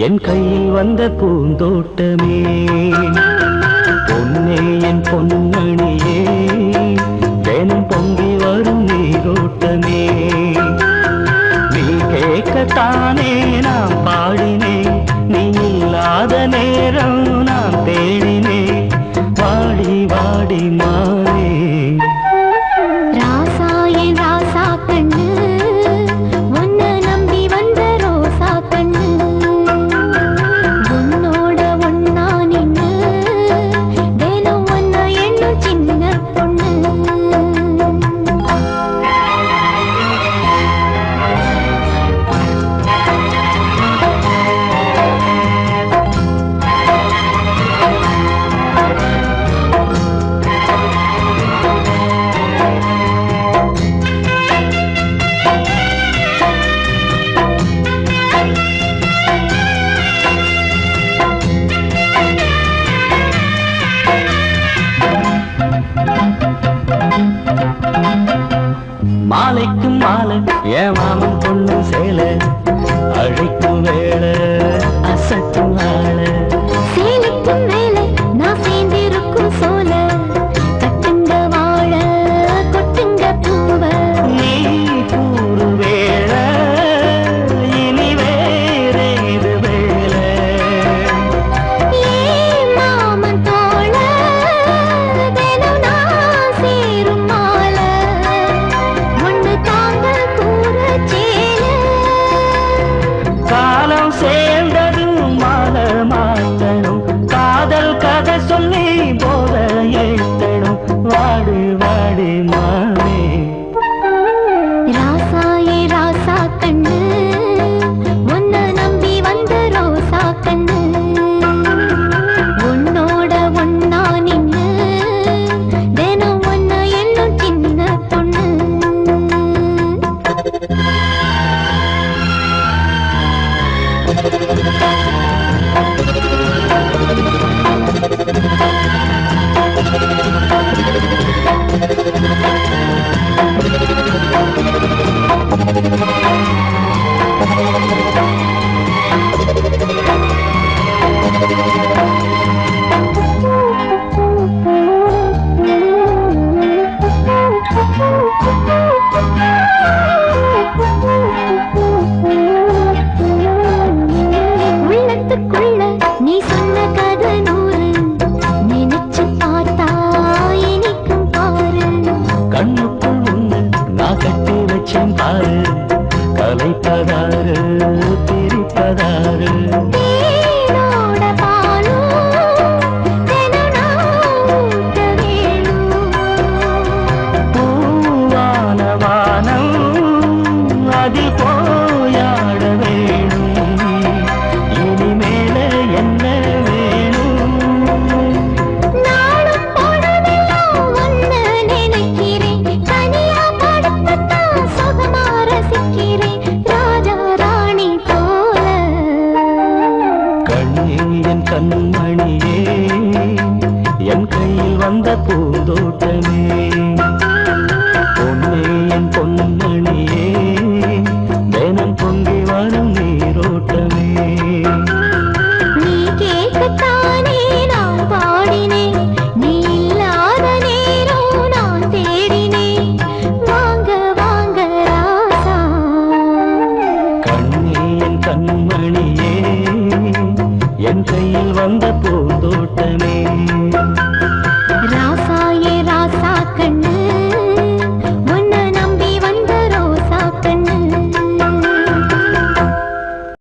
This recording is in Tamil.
என் கையில் வந்த பூந்தோட்டமே பொன்னே என் பொன்னணியே தினம் பொங்கி வரும் நீரோட்டமே நீ கேட்கத்தானே நான் பாடினேன் நீ இல்லாத நேரம் நான் தேடினேன் வாடி வாடி மாறே மாலைக்கும் மாலை என் மாமன் பொண்ணு சேல அழைக்கும் வேளை அசட்டும் ஆள சேலைக்கும் வேலை நான் சேர்ந்திருக்கும் சோல கட்டுங்க வாழ கொட்டுங்க பூவ நீ கூறு வேளை இனி வேறேது வேலை ஏன் மாமன் தோழ தினம் நான் சேரும் மாலை ஒன்று தாங்க கூற சேல காலம் சேர்ந்ததும் மாலை மாத்தணும் காதல் கதை சொல்லி போத ஏத்தணும் வாடி வாடி மாவே ராசாயே ராசா கண்ணு உன்னை நம்பி வந்த ரோசா கண்ணு உன்னோட ஒன்னா நின்னு தினம் ஒன்ன எண்ணும் சின்ன பொண்ணு உள்ளத்துக்குள்ள நீ சொன்ன கதை நூறு நினைச்சு பார்த்தா இனிக்கும் பாரு கண்ணுக்குள் ஒண்ணு நான் கட்டி வச்சேன் பாரு கலைப்பதாரு பிரிப்பதாரு தேனோட பாலும் தினம் நான் ஊட்ட வேணும் பூவான வானம் அதில் போயாட வேணும் இனிமேல என்ன வேணும் நாளும் பொழுதெல்லாம் ஒன்னு நினைக்கிறேன் தனியா படுத்துத்தான் சுகமா ரசிக்கிறேன் ராஜா ராணி போல கண்ணே என் கண்மணியே என் கையில் வந்த பூந்தோட்டமே